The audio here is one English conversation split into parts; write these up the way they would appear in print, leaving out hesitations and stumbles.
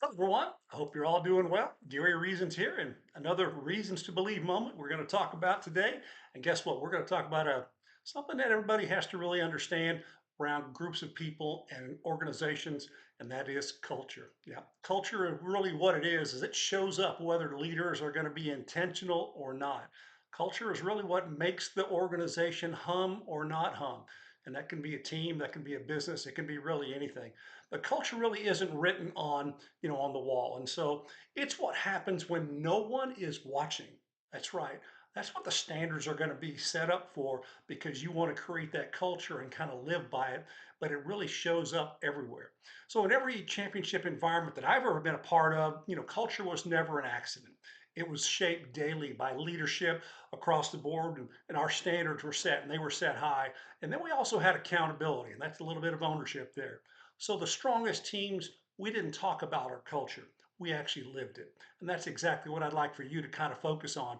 Hello, everyone. I hope you're all doing well. Gary Reasons here, and another Reasons to Believe moment we're going to talk about today. And guess what? We're going to talk about something that everybody has to really understand around groups of people and organizations, and that is culture. Yeah, culture is really what it is it shows up whether leaders are going to be intentional or not. Culture is really what makes the organization hum or not hum. And that can be a team, that can be a business, it can be really anything. But culture really isn't written on the wall. And so it's what happens when no one is watching. That's right. That's what the standards are going to be set up for because you want to create that culture and kind of live by it, but it really shows up everywhere. So in every championship environment that I've ever been a part of, culture was never an accident. It was shaped daily by leadership across the board, and our standards were set and they were set high. And then we also had accountability, and that's a little bit of ownership there. So the strongest teams, we didn't talk about our culture. We actually lived it. And that's exactly what I'd like for you to kind of focus on.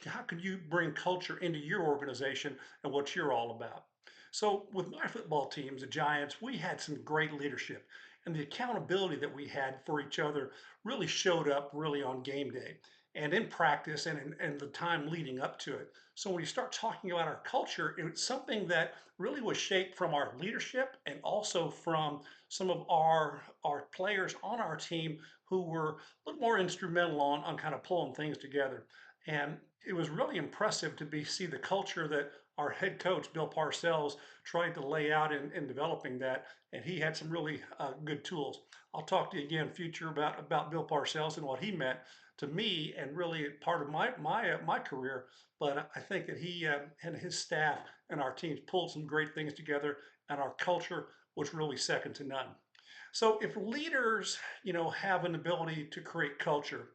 How can you bring culture into your organization and what you're all about? So with my football teams, the Giants, we had some great leadership. And the accountability that we had for each other really showed up really on game day and in practice and the time leading up to it. So when you start talking about our culture, it's something that really was shaped from our leadership and also from some of our players on our team who were a little more instrumental on kind of pulling things together. And it was really impressive to see the culture that our head coach, Bill Parcells, tried to lay out in developing that. And he had some really good tools. I'll talk to you again in future about Bill Parcells and what he meant to me and really part of my career. But I think that he and his staff and our teams pulled some great things together, and our culture was really second to none. So if leaders, have an ability to create culture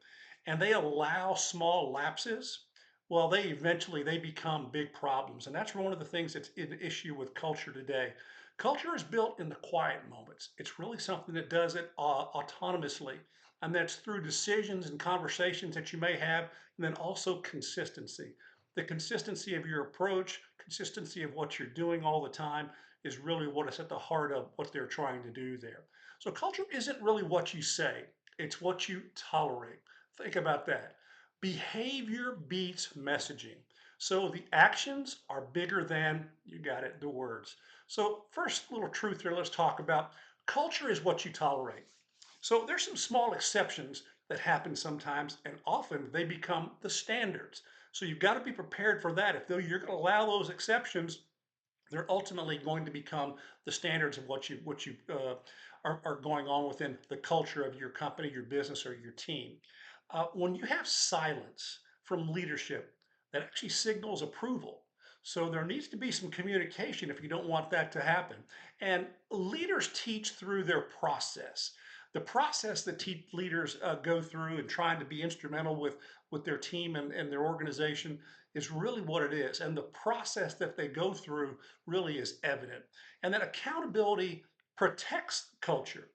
and they allow small lapses, well, they become big problems. And that's one of the things that's an issue with culture today. Culture is built in the quiet moments. It's really something that does it autonomously. And that's through decisions and conversations that you may have, and then also consistency. The consistency of your approach, consistency of what you're doing all the time is really what is at the heart of what they're trying to do there. So culture isn't really what you say, it's what you tolerate. Think about that. Behavior beats messaging. So the actions are bigger than, you got it, the words. So first little truth here, let's talk about culture is what you tolerate. So there's some small exceptions that happen sometimes, and often they become the standards. So you've got to be prepared for that. If though you're going to allow those exceptions, they're ultimately going to become the standards of what you are going on within the culture of your company, your business, or your team. When you have silence from leadership, that actually signals approval. So there needs to be some communication if you don't want that to happen. And leaders teach through their process. The process that leaders go through and trying to be instrumental with their team and their organization is really what it is. And the process that they go through really is evident. And that accountability protects culture.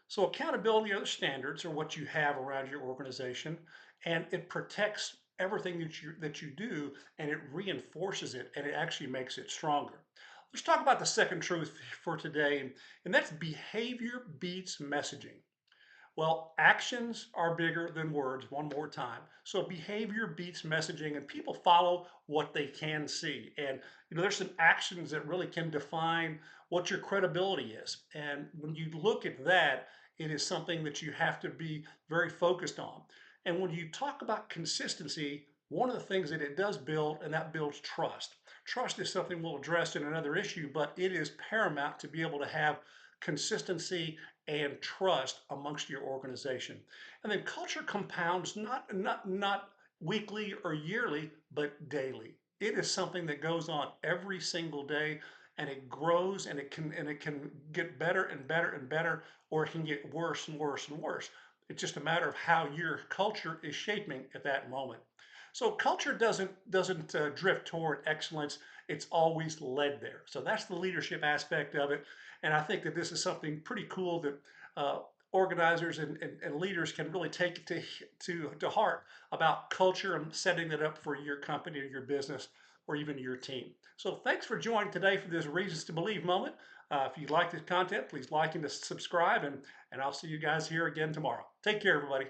So accountability are the standards or what you have around your organization, and it protects everything that you do, and it reinforces it, and it actually makes it stronger. Let's talk about the second truth for today, and that's behavior beats messaging. Well, actions are bigger than words, one more time. So behavior beats messaging, and people follow what they can see. And there's some actions that really can define what your credibility is. And when you look at that, it is something that you have to be very focused on. And when you talk about consistency, one of the things that it does build, and that builds trust. Trust is something we'll address in another issue, but it is paramount to be able to have consistency and trust amongst your organization. And then culture compounds not weekly or yearly, but daily. It is something that goes on every single day, and it grows, and it can get better and better and better, or it can get worse and worse and worse. It's just a matter of how your culture is shaping at that moment. So culture doesn't drift toward excellence. It's always led there. So that's the leadership aspect of it. And I think that this is something pretty cool that uh, organizers and leaders can really take to heart about culture and setting it up for your company or your business or even your team. So thanks for joining today for this Reasons to Believe moment. If you like this content, please like and subscribe, and I'll see you guys here again tomorrow. Take care, everybody.